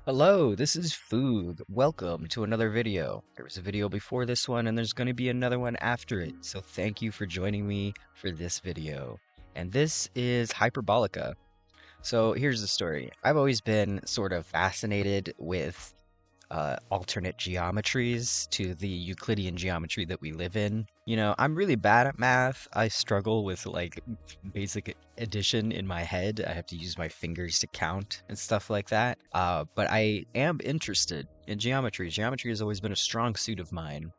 Hello, this is Food. Welcome to another video. There was a video before this one, and there's going to be another one after it. So thank you for joining me for this video. And this is Hyperbolica. So here's the story. I've always been sort of fascinated with alternate geometries to the Euclidean geometry that we live in. I'm really bad at math. I struggle with like basic addition in my head. I have to use my fingers to count and stuff like that. But I am interested in geometry. Geometry has always been a strong suit of mine.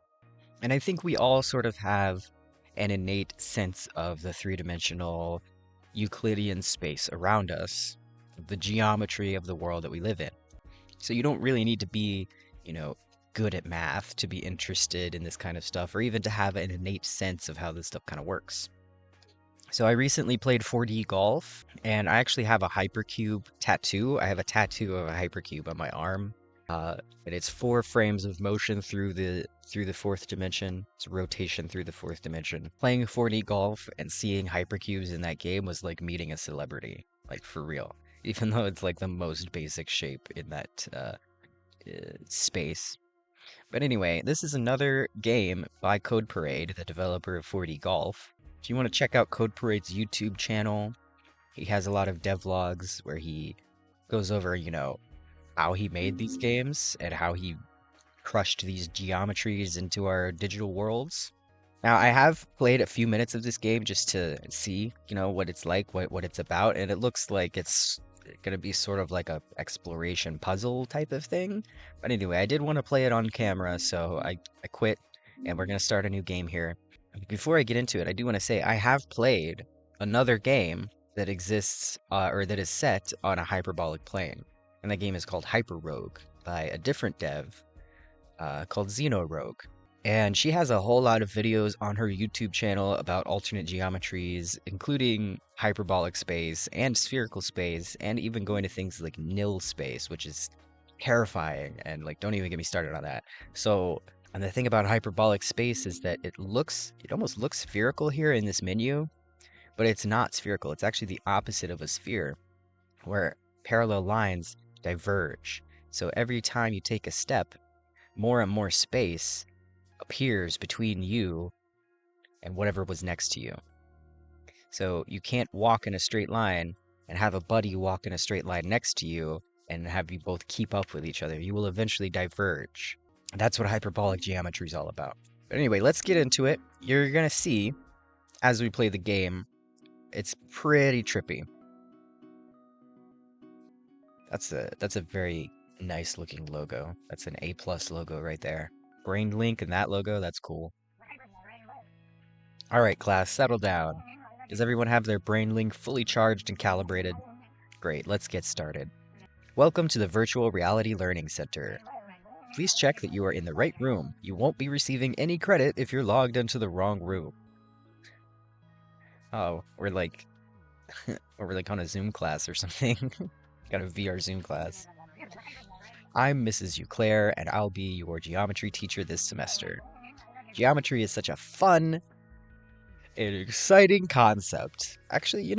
And I think we all sort of have an innate sense of the three-dimensional Euclidean space around us, the geometry of the world that we live in. So you don't really need to be, you know, good at math to be interested in this kind of stuff, or even to have an innate sense of how this stuff kind of works. So I recently played 4D golf, and I actually have a hypercube tattoo. I have a tattoo of a hypercube on my arm, and it's 4 frames of motion through the fourth dimension. It's rotation through the fourth dimension. Playing 4D golf and seeing hypercubes in that game was like meeting a celebrity, like for real. Even though it's like the most basic shape in that space. But anyway, this is another game by Code Parade, the developer of 4D Golf. If you want to check out Code Parade's YouTube channel, he has a lot of devlogs where he goes over, how he made these games and how he crushed these geometries into our digital worlds. Now, I have played a few minutes of this game just to see, what it's like, what it's about, and it looks like it's going to be sort of like a exploration puzzle type of thing. But anyway, I did want to play it on camera, so I quit, and we're going to start a new game here. Before I get into it, I do want to say I have played another game that exists, or that is set on a hyperbolic plane, and that game is called Hyper Rogue by a different dev called Xenorogue. And she has a whole lot of videos on her YouTube channel about alternate geometries, including hyperbolic space and spherical space, and even going to things like nil space, which is terrifying. And like, don't even get me started on that. So, and the thing about hyperbolic space is that it almost looks spherical here in this menu, but it's not spherical. It's actually the opposite of a sphere, where parallel lines diverge. So every time you take a step, more and more space appears between you and whatever was next to you. So you can't walk in a straight line and have a buddy walk in a straight line next to you and have you both keep up with each other. You will eventually diverge. That's what hyperbolic geometry is all about. But anyway, let's get into it. You're going to see as we play the game, it's pretty trippy. That's a very nice looking logo. That's an A+ logo right there. Brain Link and that logo, that's cool. Alright, class, settle down. Does everyone have their Brain Link fully charged and calibrated? Great, let's get started. Welcome to the Virtual Reality Learning Center. Please check that you are in the right room. You won't be receiving any credit if you're logged into the wrong room. Oh, we're like on a Zoom class or something. Got a VR Zoom class. I'm Mrs. Euclair, and I'll be your geometry teacher this semester. Geometry is such a fun and exciting concept. Actually,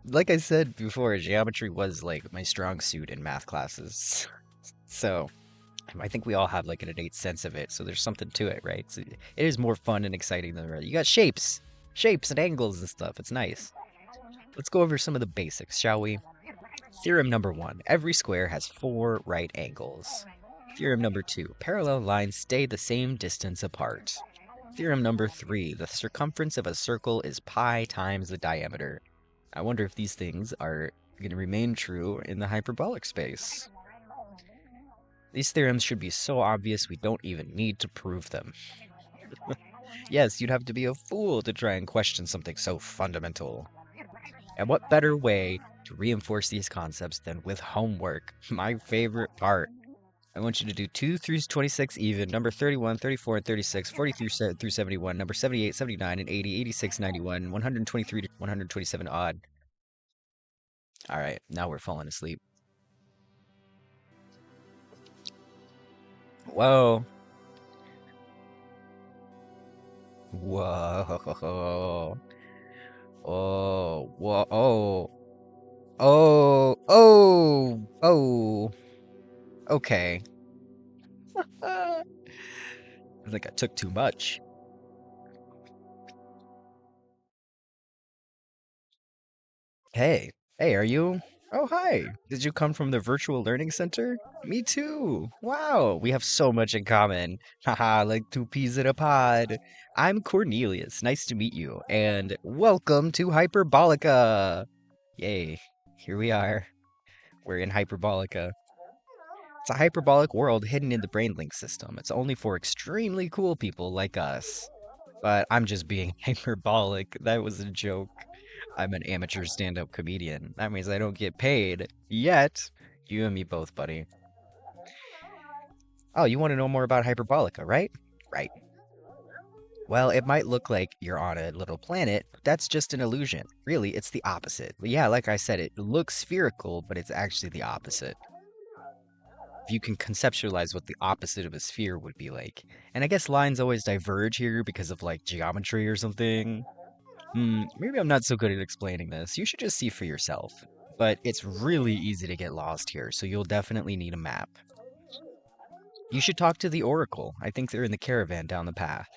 like I said before, geometry was like my strong suit in math classes. So I think we all have like an innate sense of it, so there's something to it, right? So it is more fun and exciting than the rest. You got shapes and angles and stuff. It's nice. Let's go over some of the basics, shall we? Theorem number 1. Every square has 4 right angles. Theorem number 2. Parallel lines stay the same distance apart. Theorem number 3. The circumference of a circle is pi times the diameter. I wonder if these things are going to remain true in the hyperbolic space. These theorems should be so obvious we don't even need to prove them. Yes, you'd have to be a fool to try and question something so fundamental. And what better way to reinforce these concepts than with homework, my favorite part. I want you to do 2 through 26 even, number 31, 34, and 36, 40 through 71, number 78, 79, and 80, 86, 91, 123 to 127 odd. All right, now we're falling asleep. Whoa. Whoa. Oh, whoa. Oh. Oh. Oh. Oh. Okay. I think I took too much. Hey. Hey, are you? Oh, hi. Did you come from the virtual learning center? Me too. Wow, we have so much in common. Haha, like two peas in a pod. I'm Cornelius. Nice to meet you. And welcome to Hyperbolica. Yay. Here we are. We're in Hyperbolica. It's a hyperbolic world hidden in the BrainLink system. It's only for extremely cool people like us. But I'm just being hyperbolic. That was a joke. I'm an amateur stand-up comedian. That means I don't get paid. Yet. You and me both, buddy. Oh, you want to know more about Hyperbolica, right? Right. Well, it might look like you're on a little planet, but that's just an illusion. Really, it's the opposite. But yeah, like I said, it looks spherical, but it's actually the opposite. If you can conceptualize what the opposite of a sphere would be like. And I guess lines always diverge here because of like geometry or something. Maybe I'm not so good at explaining this. You should just see for yourself. But it's really easy to get lost here, so you'll definitely need a map. You should talk to the Oracle. I think they're in the caravan down the path.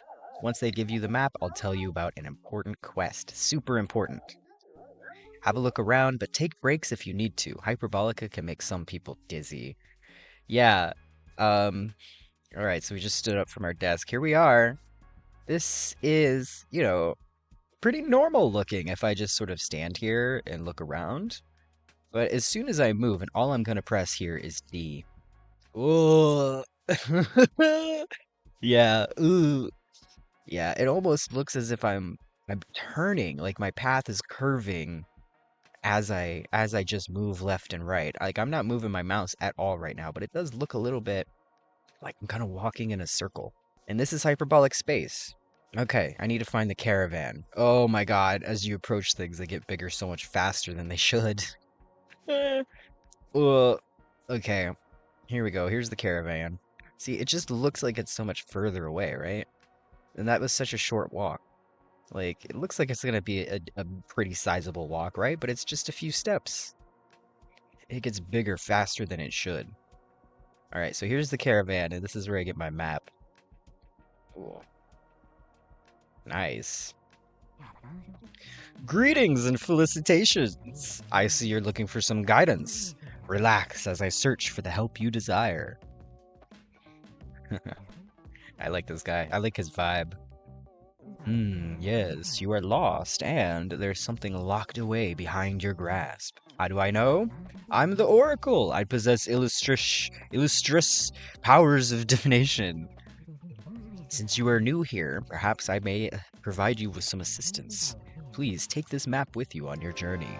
Once they give you the map, I'll tell you about an important quest. Super important. Have a look around, but take breaks if you need to. Hyperbolica can make some people dizzy. Yeah. Um, all right, so we just stood up from our desk. Here we are. This is, pretty normal looking if I just sort of stand here and look around. But as soon as I move, and all I'm gonna press here is D. Oh, yeah, ooh, yeah. It almost looks as if I'm turning, like my path is curving as I just move left and right. Like I'm not moving my mouse at all right now, but it does look a little bit like I'm kind of walking in a circle. And this is hyperbolic space. Okay, I need to find the caravan. Oh my god, as you approach things, they get bigger so much faster than they should. Eh. Okay, here we go. Here's the caravan. See, it just looks like it's so much further away, right? And that was such a short walk. Like, it looks like it's gonna be a pretty sizable walk, right? But it's just a few steps. It gets bigger faster than it should. All right, so here's the caravan, and this is where I get my map. Cool. Nice. Greetings and felicitations. I see you're looking for some guidance. Relax as I search for the help you desire. I like this guy. I like his vibe. Yes, you are lost, and there's something locked away behind your grasp. How do I know? I'm the Oracle. I possess illustrious powers of divination. Since you are new here, perhaps I may provide you with some assistance. Please take this map with you on your journey.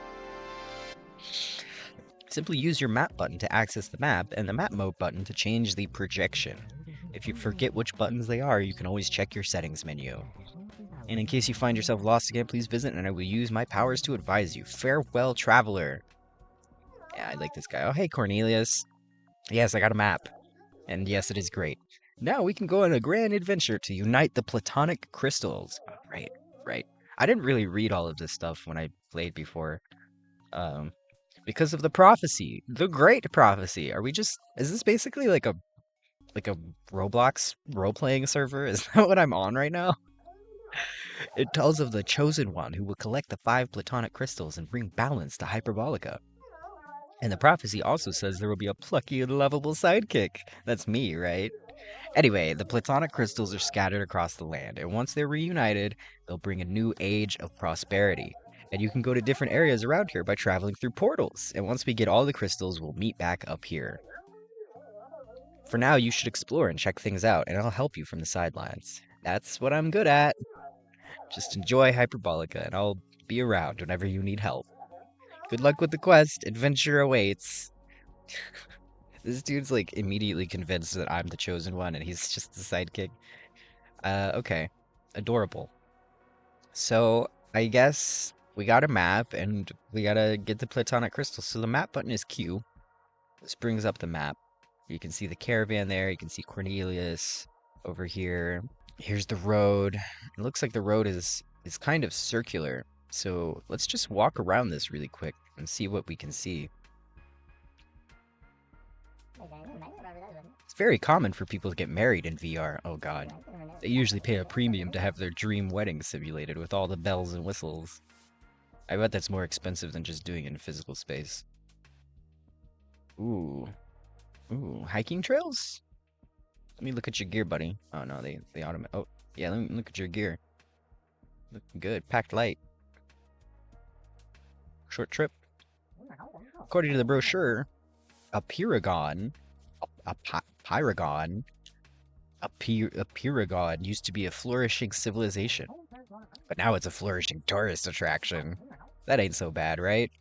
Simply use your map button to access the map, and the map mode button to change the projection. If you forget which buttons they are, you can always check your settings menu. And in case you find yourself lost again, please visit and I will use my powers to advise you. Farewell, traveler. Yeah, I like this guy. Oh, hey, Cornelius. Yes, I got a map. And yes, it is great. Now we can go on a grand adventure to unite the platonic crystals. Oh, right, right. I didn't really read all of this stuff when I played before. Um, because of the prophecy, the great prophecy. Is this basically like a Roblox role-playing server? Is that what I'm on right now? It tells of the chosen one who will collect the 5 platonic crystals and bring balance to Hyperbolica. And the prophecy also says there will be a plucky and lovable sidekick. That's me, right? Anyway, the platonic crystals are scattered across the land, and once they're reunited, they'll bring a new age of prosperity. And you can go to different areas around here by traveling through portals. And once we get all the crystals, we'll meet back up here. For now, you should explore and check things out, and I'll help you from the sidelines. That's what I'm good at. Just enjoy Hyperbolica, and I'll be around whenever you need help. Good luck with the quest. Adventure awaits. This dude's like immediately convinced that I'm the chosen one, and he's just the sidekick. Okay. Adorable. So, I guess we got a map, and we gotta get the platonic crystals. So the map button is Q. This brings up the map. You can see the caravan there. You can see Cornelius over here. Here's the road. It looks like the road is kind of circular. So let's just walk around this really quick and see what we can see. It's very common for people to get married in VR. Oh god. They usually pay a premium to have their dream wedding simulated with all the bells and whistles. I bet that's more expensive than just doing it in physical space. Ooh. Ooh, hiking trails? Let me look at your gear, buddy. Oh no, they automate. Oh, yeah, let me look at your gear. Looking good. Packed light. Short trip. According to the brochure, a Pyragon, Pyragon, a Pyragon used to be a flourishing civilization, but now it's a flourishing tourist attraction. That ain't so bad, right?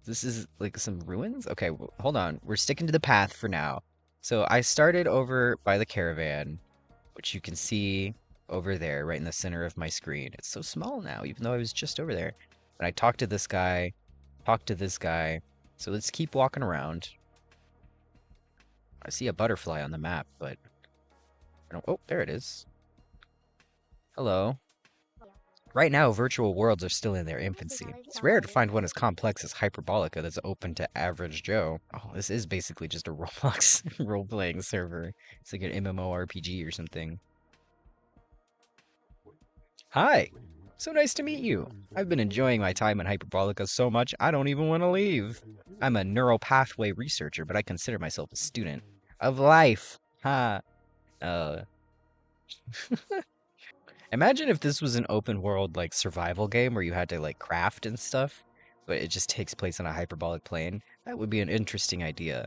This is like some ruins? Okay, hold on. We're sticking to the path for now. So I started over by the caravan, which you can see over there, right in the center of my screen. It's so small now, even though I was just over there. And I talked to this guy, talked to this guy. So let's keep walking around. I see a butterfly on the map, but I don't... Oh, there it is. Hello. Right now, virtual worlds are still in their infancy. It's rare to find one as complex as Hyperbolica that's open to average Joe. Oh, this is basically just a Roblox role-playing server. It's like an MMORPG or something. Hi! So nice to meet you. I've been enjoying my time in Hyperbolica so much, I don't even want to leave. I'm a neural pathway researcher, but I consider myself a student of life. Ha! Imagine if this was an open world like survival game where you had to like craft and stuff, but it just takes place on a hyperbolic plane. That would be an interesting idea.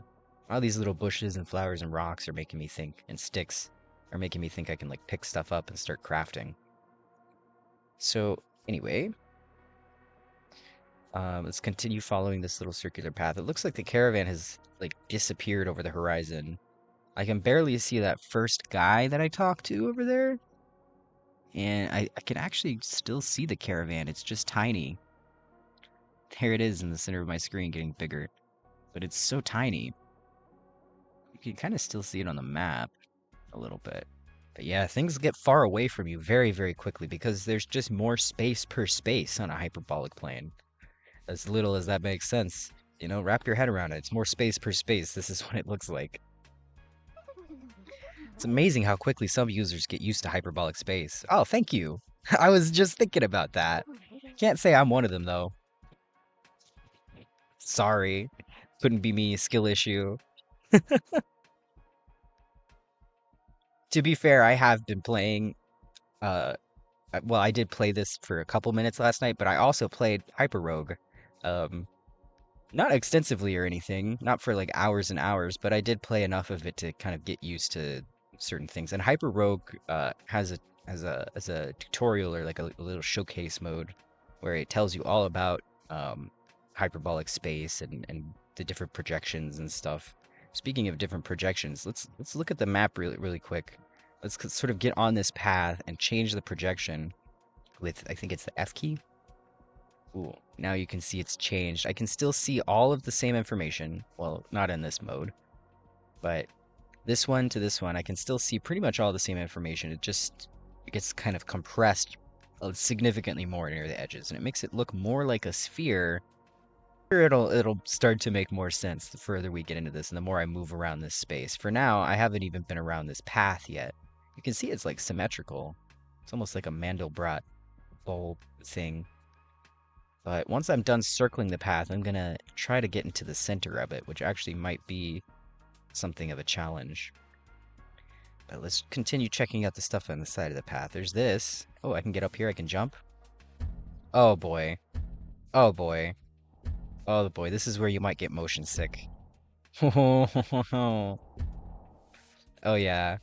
All these little bushes and flowers and rocks are making me think, and sticks are making me think I can like pick stuff up and start crafting. So anyway, let's continue following this little circular path. It looks like the caravan has like disappeared over the horizon. I can barely see that first guy that I talked to over there. And I can actually still see the caravan. It's just tiny. There it is in the center of my screen getting bigger. But it's so tiny. You can kind of still see it on the map a little bit. But yeah, things get far away from you very, very quickly because there's just more space per space on a hyperbolic plane. As little as that makes sense. You know, wrap your head around it. It's more space per space. This is what it looks like. It's amazing how quickly some users get used to hyperbolic space. Oh, thank you. I was just thinking about that. Can't say I'm one of them, though. Sorry. Couldn't be me, skill issue. To be fair, I have been playing, uh, well, I did play this for a couple minutes last night, but I also played Hyper Rogue. Um, Not extensively or anything, not for like hours and hours, but I did play enough of it to kind of get used to certain things. And Hyper Rogue has a tutorial or like a little showcase mode where it tells you all about hyperbolic space and the different projections and stuff. Speaking of different projections, let's look at the map really quick. Let's sort of get on this path and change the projection with, I think it's the F key. Ooh, now you can see it's changed. I can still see all of the same information. Well, not in this mode, but this one to this one, I can still see pretty much all the same information. It gets kind of compressed significantly more near the edges, and it makes it look more like a sphere. It'll start to make more sense the further we get into this and the more I move around this space. For now, I haven't even been around this path yet. You can see it's like symmetrical. It's almost like a Mandelbrot bulb thing. But once I'm done circling the path, I'm gonna try to get into the center of it, which actually might be something of a challenge. But let's continue checking out the stuff on the side of the path. There's this. Oh, I can get up here, I can jump. Oh boy. Oh boy. Oh boy, this is where you might get motion sick. Oh yeah.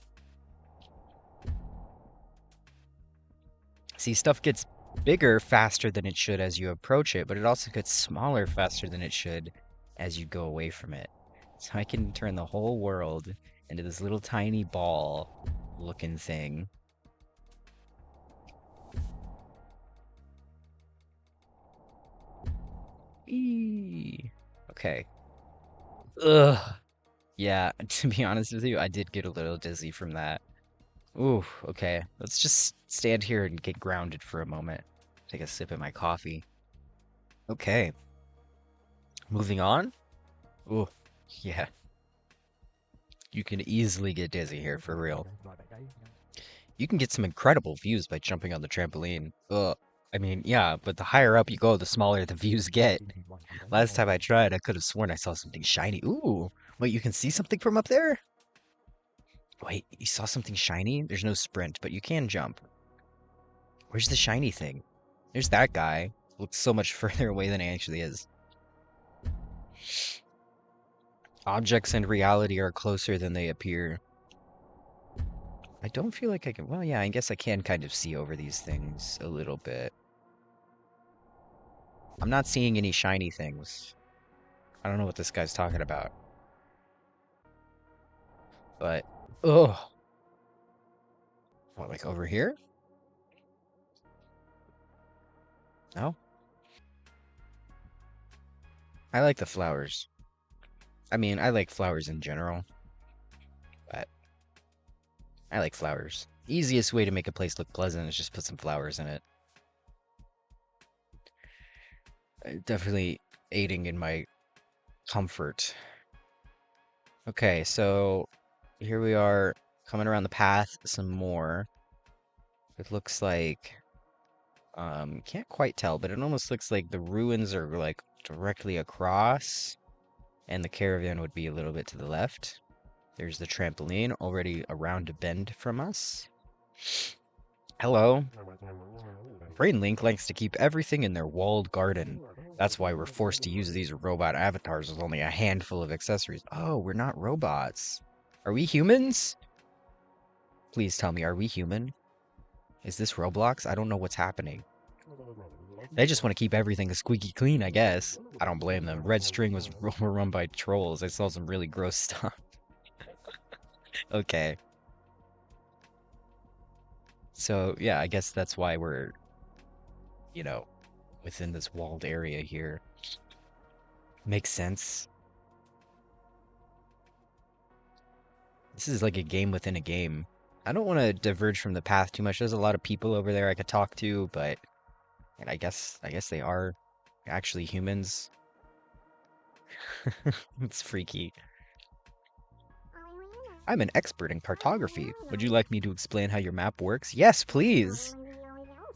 See, stuff gets bigger faster than it should as you approach it, but it also gets smaller faster than it should as you go away from it. So I can turn the whole world into this little tiny ball looking thing. Eee. Okay. Ugh. Yeah, to be honest with you, I did get a little dizzy from that. Ooh, okay. Let's just stand here and get grounded for a moment. Take a sip of my coffee. Okay. Moving on. Ooh. Yeah, you can easily get dizzy here for real. You can get some incredible views by jumping on the trampoline. Ugh. I mean, yeah, but the higher up you go, the smaller the views get. Last time I tried, I could have sworn I saw something shiny. Ooh, wait, you can see something from up there? Wait, you saw something shiny? There's no sprint, but you can jump. Where's the shiny thing? There's that guy. Looks so much further away than he actually is. Objects and reality are closer than they appear. I don't feel like I can... Well, yeah, I guess I can kind of see over these things a little bit. I'm not seeing any shiny things. I don't know what this guy's talking about. But... Ugh. What, like over here? No? I like the flowers. I mean, I like flowers in general, but I like flowers. Easiest way to make a place look pleasant is just put some flowers in it. Definitely aiding in my comfort. Okay, so here we are coming around the path some more. It looks like can't quite tell, but it almost looks like the ruins are like directly across and the caravan would be a little bit to the left. There's the trampoline already around a bend from us. Hello. Brain Link likes to keep everything in their walled garden. That's why we're forced to use these robot avatars with only a handful of accessories. Oh, we're not robots. Are we humans? Please tell me, are we human? Is this Roblox? I don't know what's happening. They just want to keep everything squeaky clean, I guess. I don't blame them. Red String was run by trolls. I saw some really gross stuff. Okay. So, yeah, I guess that's why we're, you know, within this walled area here. Makes sense. This is like a game within a game. I don't want to diverge from the path too much. There's a lot of people over there I could talk to, but and I guess they are actually humans. It's freaky. I'm an expert in cartography. Would you like me to explain how your map works? Yes, please.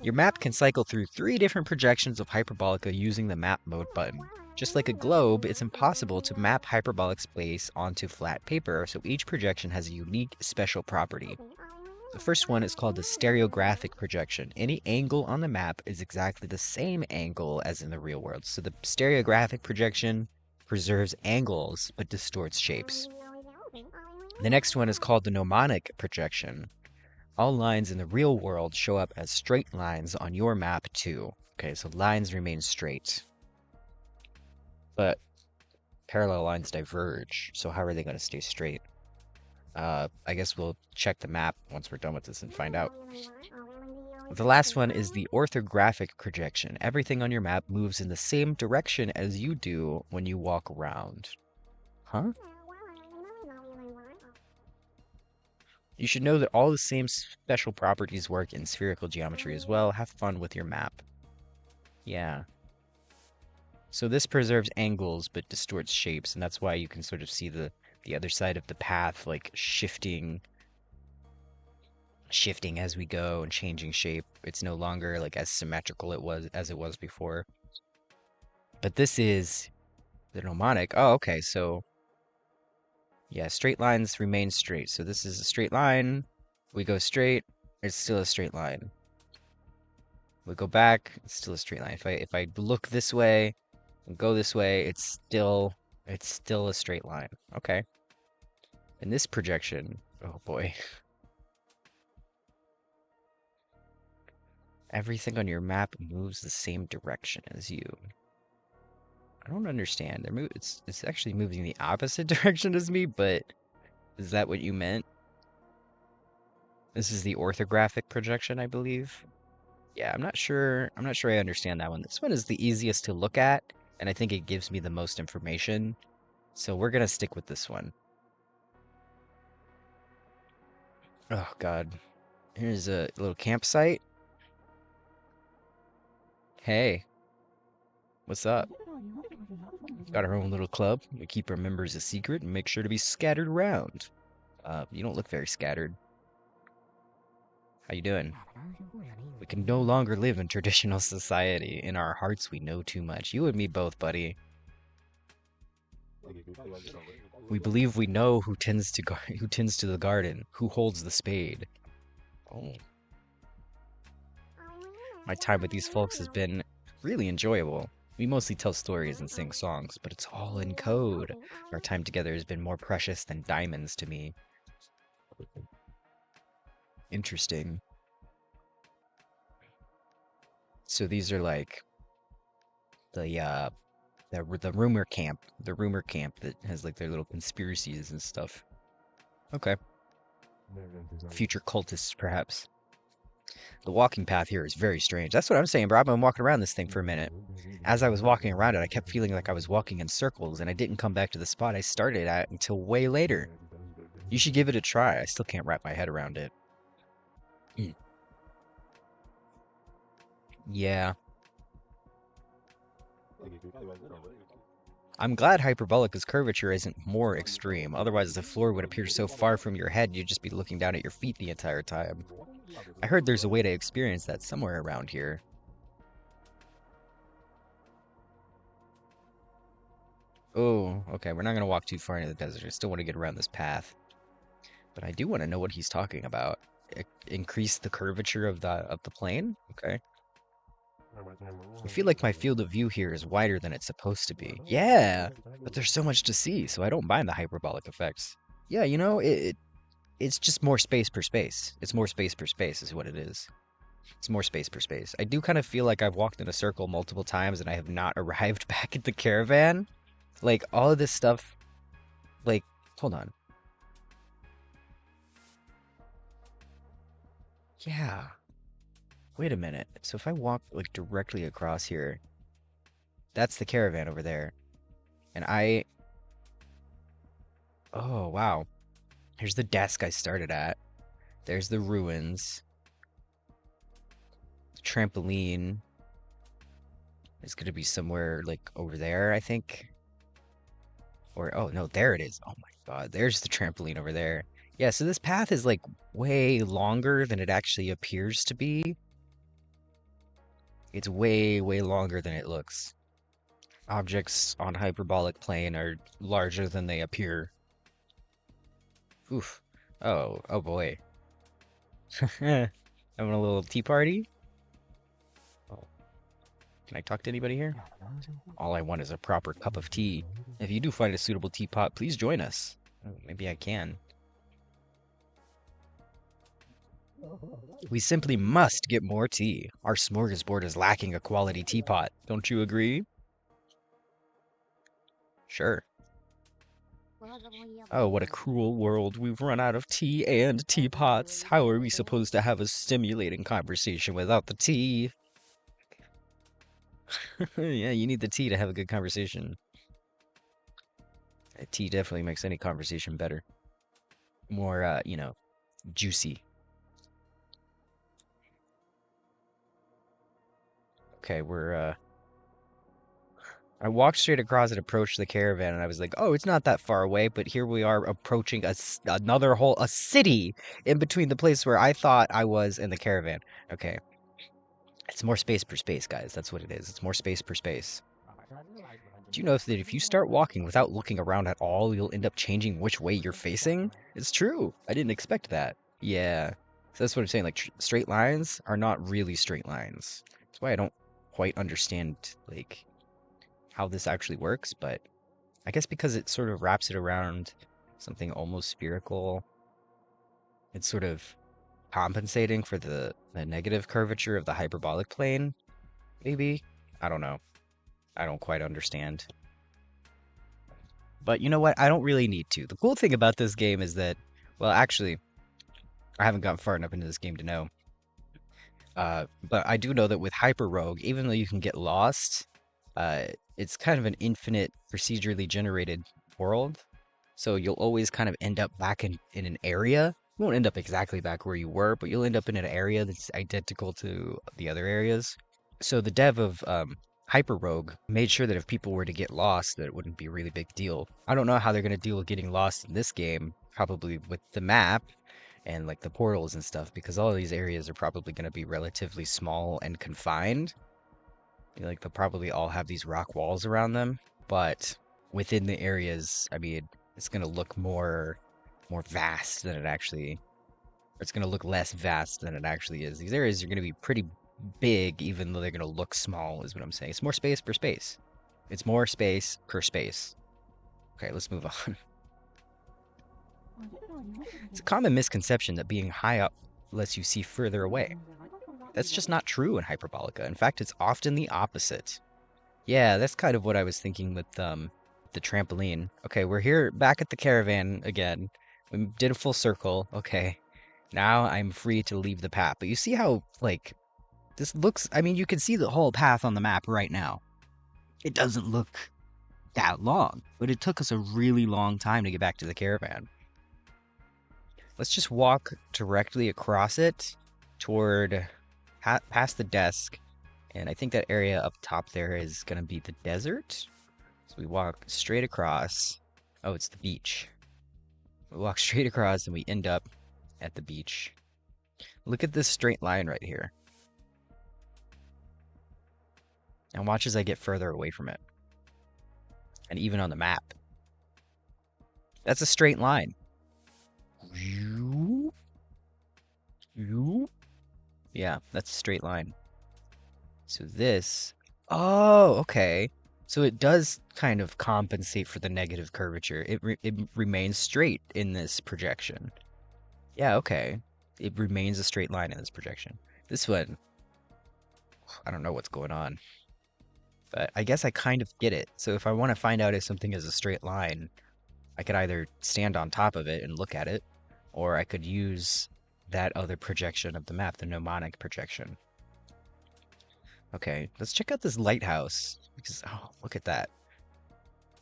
Your map can cycle through 3 different projections of Hyperbolica using the map mode button. Just like a globe, it's impossible to map hyperbolic space onto flat paper, so each projection has a unique special property. The first one is called the stereographic projection. Any angle on the map is exactly the same angle as in the real world. So the stereographic projection preserves angles but distorts shapes. The next one is called the mnemonic projection. All lines in the real world show up as straight lines on your map too. Okay, so lines remain straight. But parallel lines diverge, so how are they going to stay straight? I guess we'll check the map once we're done with this and find out. The last one is the orthographic projection. Everything on your map moves in the same direction as you do when you walk around. Huh? You should know that all the same special properties work in spherical geometry as well. Have fun with your map. Yeah. So this preserves angles but distorts shapes, and that's why you can sort of see the other side of the path like shifting as we go and changing shape. It's no longer like as symmetrical as it was before. But this is the mnemonic. Oh, okay, so yeah, straight lines remain straight. So this is a straight line. We go straight, it's still a straight line. We go back, it's still a straight line. If I look this way and go this way, it's still a straight line. Okay. In this projection, oh boy. Everything on your map moves the same direction as you. I don't understand. It's actually moving the opposite direction as me, but is that what you meant? This is the orthographic projection, I believe. Yeah, I'm not sure. I'm not sure I understand that one. This one is the easiest to look at, and I think it gives me the most information. So we're gonna stick with this one. Oh God. Here's a little campsite. Hey, what's up? Got our own little club. We keep our members a secret and make sure to be scattered around. You don't look very scattered. How you doing? We can no longer live in traditional society. In our hearts, we know too much. You and me both, buddy. We believe we know who tends to who tends to the garden, who holds the spade. Oh, my time with these folks has been really enjoyable. We mostly tell stories and sing songs, but it's all in code. Our time together has been more precious than diamonds to me. Interesting. So these are like the rumor camp, that has like their little conspiracies and stuff. Okay. Future cultists, perhaps. The walking path here is very strange. That's what I'm saying, bro. I've been walking around this thing for a minute. As I was walking around it, I kept feeling like I was walking in circles, and I didn't come back to the spot I started at until way later. You should give it a try. I still can't wrap my head around it. Yeah. I'm glad Hyperbolica's curvature isn't more extreme. Otherwise, the floor would appear so far from your head, you'd just be looking down at your feet the entire time. I heard there's a way to experience that somewhere around here. Oh, okay, we're not going to walk too far into the desert. I still want to get around this path. But I do want to know what he's talking about. Increase the curvature of the plane? Okay. I feel like my field of view here is wider than it's supposed to be. Yeah, but there's so much to see, so I don't mind the hyperbolic effects. Yeah, you know, it's just more space per space. It's more space per space is what it is. It's more space per space. I do kind of feel like I've walked in a circle multiple times and I have not arrived back at the caravan. Like, all of this stuff, like, hold on. Yeah. Wait a minute. So if I walk, like, directly across here, that's the caravan over there. And oh, wow. Here's the desk I started at. There's the ruins. The trampoline is going to be somewhere, like, over there, I think. Or, oh, no, there it is. Oh my God, there's the trampoline over there. Yeah, so this path is, like, way longer than it actually appears to be. It's way, way longer than it looks. Objects on hyperbolic plane are larger than they appear. Oof. Oh boy. Having a little tea party? Oh. Can I talk to anybody here? All I want is a proper cup of tea. If you do find a suitable teapot, please join us. Oh, maybe I can. We simply must get more tea. Our smorgasbord is lacking a quality teapot. Don't you agree? Sure. Oh, what a cruel world. We've run out of tea and teapots. How are we supposed to have a stimulating conversation without the tea? Yeah, you need the tea to have a good conversation. Tea definitely makes any conversation better. More, you know, juicy. Okay, I walked straight across and approached the caravan, and I was like, "Oh, it's not that far away." But here we are approaching a city in between the place where I thought I was and the caravan. Okay, it's more space per space, guys. That's what it is. It's more space per space. Do you know that if you start walking without looking around at all, you'll end up changing which way you're facing? It's true. I didn't expect that. Yeah. So that's what I'm saying. Like, straight lines are not really straight lines. That's why I don't quite understand, like, how this actually works, but I guess because it sort of wraps it around something almost spherical, it's sort of compensating for the negative curvature of the hyperbolic plane, maybe? I don't know. I don't quite understand. But you know what? I don't really need to. The cool thing about this game is that, well, actually, I haven't gotten far enough into this game to know. But I do know that with Hyper Rogue, even though you can get lost, it's kind of an infinite procedurally generated world. So you'll always kind of end up back in an area. You won't end up exactly back where you were, but you'll end up in an area that's identical to the other areas. So the dev of Hyper Rogue made sure that if people were to get lost, that it wouldn't be a really big deal. I don't know how they're going to deal with getting lost in this game, probably with the map and like the portals and stuff, because all of these areas are probably going to be relatively small and confined. Like they'll probably all have these rock walls around them, but within the areas, I mean, it's going to look more vast than it actually, or it's going to look less vast than it actually is. These areas are going to be pretty big, even though they're going to look small, is what I'm saying. It's more space per space. It's more space per space. Okay, let's move on. It's a common misconception that being high up lets you see further away. That's just not true in Hyperbolica. In fact, it's often the opposite. Yeah, that's kind of what I was thinking with the trampoline. Okay, we're here back at the caravan again. We did a full circle. Okay. Now I'm free to leave the path. But you see how, like, this looks... I mean, you can see the whole path on the map right now. It doesn't look that long, but it took us a really long time to get back to the caravan. Let's just walk directly across it toward... past the desk. And I think that area up top there is going to be the desert. So we walk straight across. Oh, it's the beach. We walk straight across and we end up at the beach. Look at this straight line right here. And watch as I get further away from it. And even on the map. That's a straight line. Yeah, that's a straight line. So this... Oh, okay. So it does kind of compensate for the negative curvature. It remains straight in this projection. Yeah, okay. It remains a straight line in this projection. This one, I don't know what's going on. But I guess I kind of get it. So if I want to find out if something is a straight line, I could either stand on top of it and look at it, or I could use that other projection of the map, the mnemonic projection. Okay, let's check out this lighthouse. Because, oh, look at that.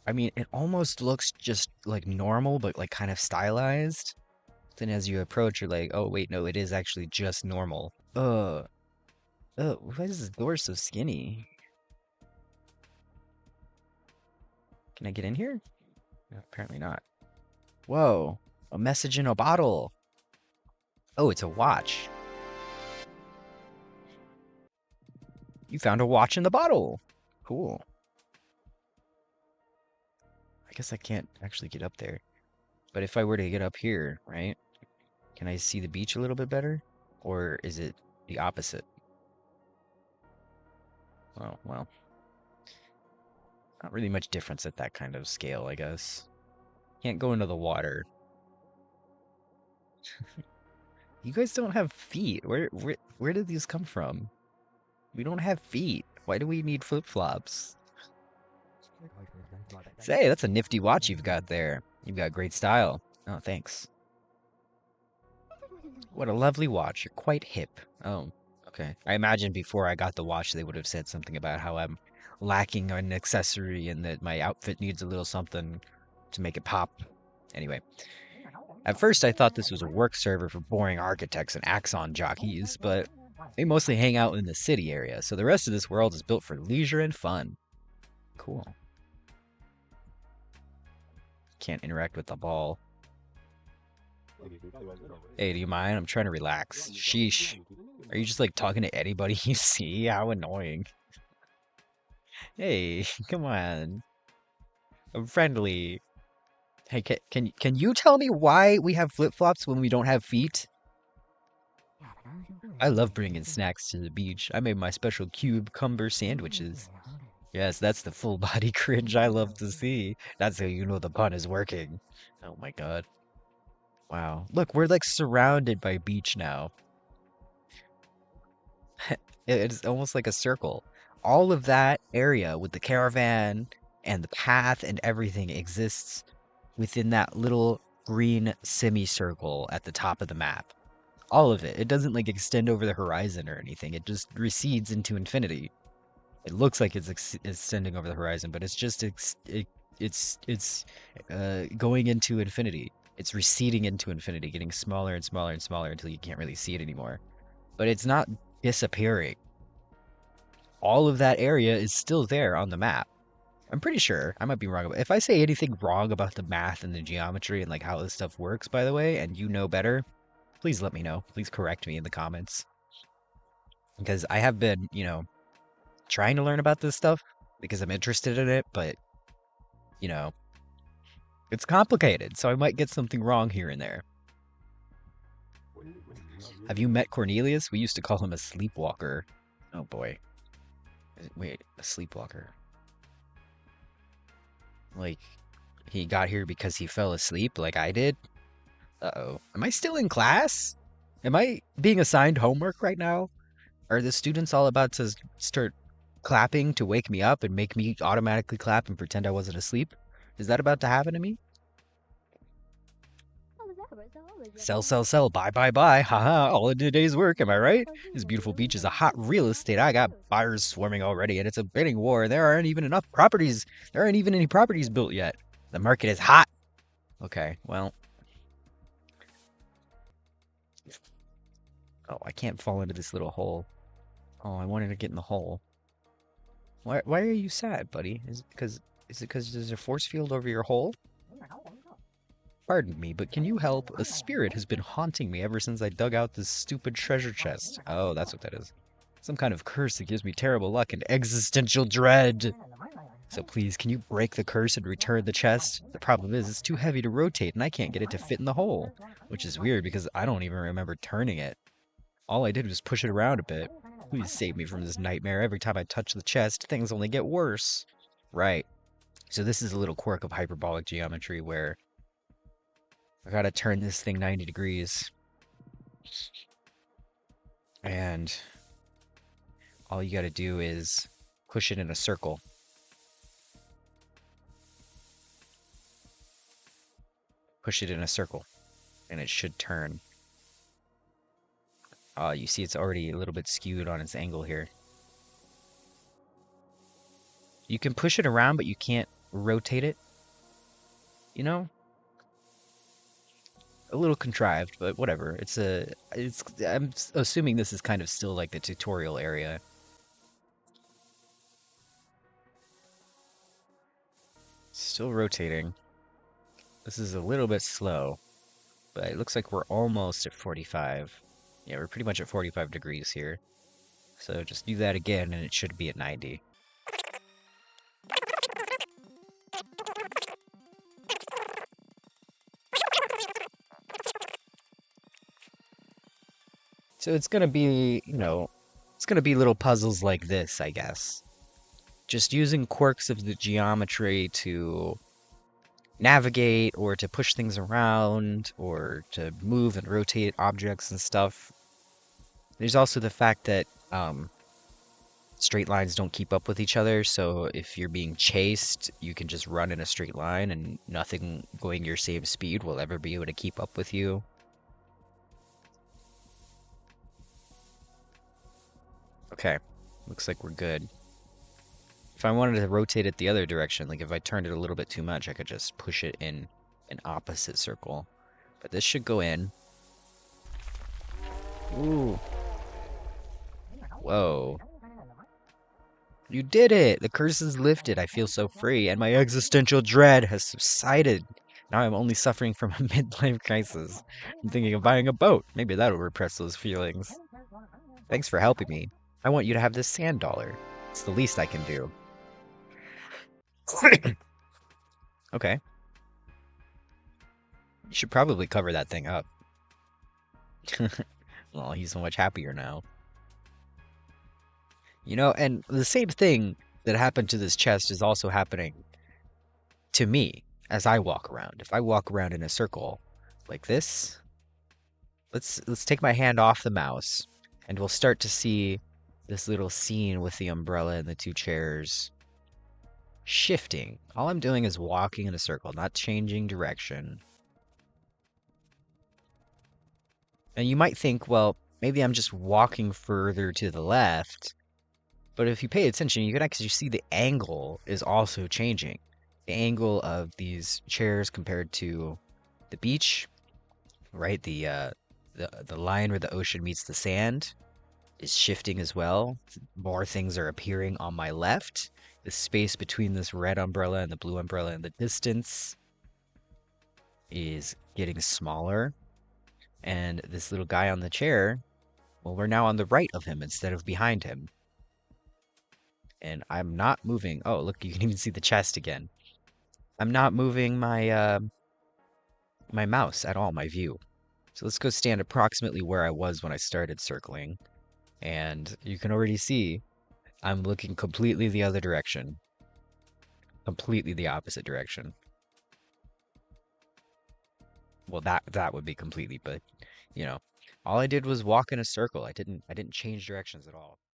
I mean, it almost looks just like normal, but like kind of stylized. Then as you approach, you're like, oh, wait, no, it is actually just normal. Oh, why is this door so skinny? Can I get in here? No, apparently not. Whoa, a message in a bottle. Oh, it's a watch. You found a watch in the bottle. Cool. I guess I can't actually get up there. But if I were to get up here, right? Can I see the beach a little bit better? Or is it the opposite? Oh, well. Not really much difference at that kind of scale, I guess. Can't go into the water. You guys don't have feet. Where did these come from? We don't have feet. Why do we need flip-flops? Say, that's a nifty watch you've got there. You've got great style. Oh, thanks. What a lovely watch. You're quite hip. Oh, okay. I imagine before I got the watch, they would have said something about how I'm lacking an accessory and that my outfit needs a little something to make it pop. Anyway. At first, I thought this was a work server for boring architects and Axon jockeys, but they mostly hang out in the city area, so the rest of this world is built for leisure and fun. Cool. Can't interact with the ball. Hey, do you mind? I'm trying to relax. Sheesh. Are you just like talking to anybody you see? How annoying. Hey, come on. I'm friendly. Hey, can you tell me why we have flip-flops when we don't have feet? I love bringing snacks to the beach. I made my special cucumber sandwiches. Yes, that's the full body cringe I love to see. That's how you know the pun is working. Oh my god. Wow. Look, we're like surrounded by beach now. It's almost like a circle. All of that area with the caravan and the path and everything exists within that little green semicircle at the top of the map. All of it. It doesn't like extend over the horizon or anything. It just recedes into infinity. It looks like it's extending over the horizon, but it's just going into infinity. It's receding into infinity, getting smaller and smaller and smaller until you can't really see it anymore. But it's not disappearing. all of that area is still there on the map. I'm pretty sure. I might be wrong. If I say anything wrong about the math and the geometry and like how this stuff works, by the way, and you know better, please let me know. Please correct me in the comments. Because I have been, trying to learn about this stuff because I'm interested in it, but, you know, it's complicated, so I might get something wrong here and there. Have you met Cornelius? We used to call him a sleepwalker. Oh boy. Wait, a sleepwalker. Like, he got here because he fell asleep like I did? Uh-oh. Am I still in class? Am I being assigned homework right now? Are the students all about to start clapping to wake me up and make me automatically clap and pretend I wasn't asleep? Is that about to happen to me? Sell, sell, sell, buy, buy, buy. Haha, all in a day's work, am I right? This beautiful beach is a hot real estate. I got buyers swarming already, and it's a bidding war. There aren't even enough properties. There aren't even any properties built yet. The market is hot. Okay, well. Oh, I can't fall into this little hole. Oh, I wanted to get in the hole. Why are you sad, buddy? Is it because there's a force field over your hole? Pardon me, but can you help? A spirit has been haunting me ever since I dug out this stupid treasure chest. Oh, that's what that is. Some kind of curse that gives me terrible luck and existential dread. So please, can you break the curse and return the chest? The problem is, it's too heavy to rotate and I can't get it to fit in the hole. Which is weird because I don't even remember turning it. All I did was push it around a bit. Please save me from this nightmare. Every time I touch the chest, things only get worse. Right. So this is a little quirk of hyperbolic geometry where I gotta turn this thing 90 degrees. And all you gotta do is push it in a circle. Push it in a circle. And it should turn. You see it's already a little bit skewed on its angle here. You can push it around, but you can't rotate it. You know? A little contrived, but whatever. I'm assuming this is kind of still like the tutorial area. Still rotating. This is a little bit slow, but it looks like we're almost at 45. Yeah, we're pretty much at 45 degrees here. So just do that again and it should be at 90. So it's gonna be, it's gonna be little puzzles like this, I guess. Just using quirks of the geometry to navigate or to push things around or to move and rotate objects and stuff. There's also the fact that straight lines don't keep up with each other, so if you're being chased, you can just run in a straight line and nothing going your same speed will ever be able to keep up with you. Okay, looks like we're good. If I wanted to rotate it the other direction, like if I turned it a little bit too much, I could just push it in an opposite circle. But this should go in. Ooh. Whoa. You did it! The curse is lifted. I feel so free, and my existential dread has subsided. Now I'm only suffering from a midlife crisis. I'm thinking of buying a boat. Maybe that'll repress those feelings. Thanks for helping me. I want you to have this sand dollar. It's the least I can do. Okay. You should probably cover that thing up. Well, he's so much happier now. And the same thing that happened to this chest is also happening to me as I walk around. If I walk around in a circle like this, let's take my hand off the mouse and we'll start to see this little scene with the umbrella and the two chairs shifting. All I'm doing is walking in a circle, not changing direction. And you might think, well, maybe I'm just walking further to the left. But if you pay attention, you can actually see the angle is also changing. The angle of these chairs compared to the beach, right? The line where the ocean meets the sand. is shifting as well. More things are appearing on my left. The space between this red umbrella and the blue umbrella in the distance is getting smaller. And this little guy on the chair, well, we're now on the right of him instead of behind him. And I'm not moving. Oh, look, you can even see the chest again. I'm not moving my mouse at all, my view. So let's go stand approximately where I was when I started circling. And you can already see I'm looking completely the other direction. Completely the opposite direction. Well, that would be completely, but you know, all I did was walk in a circle. I didn't change directions at all.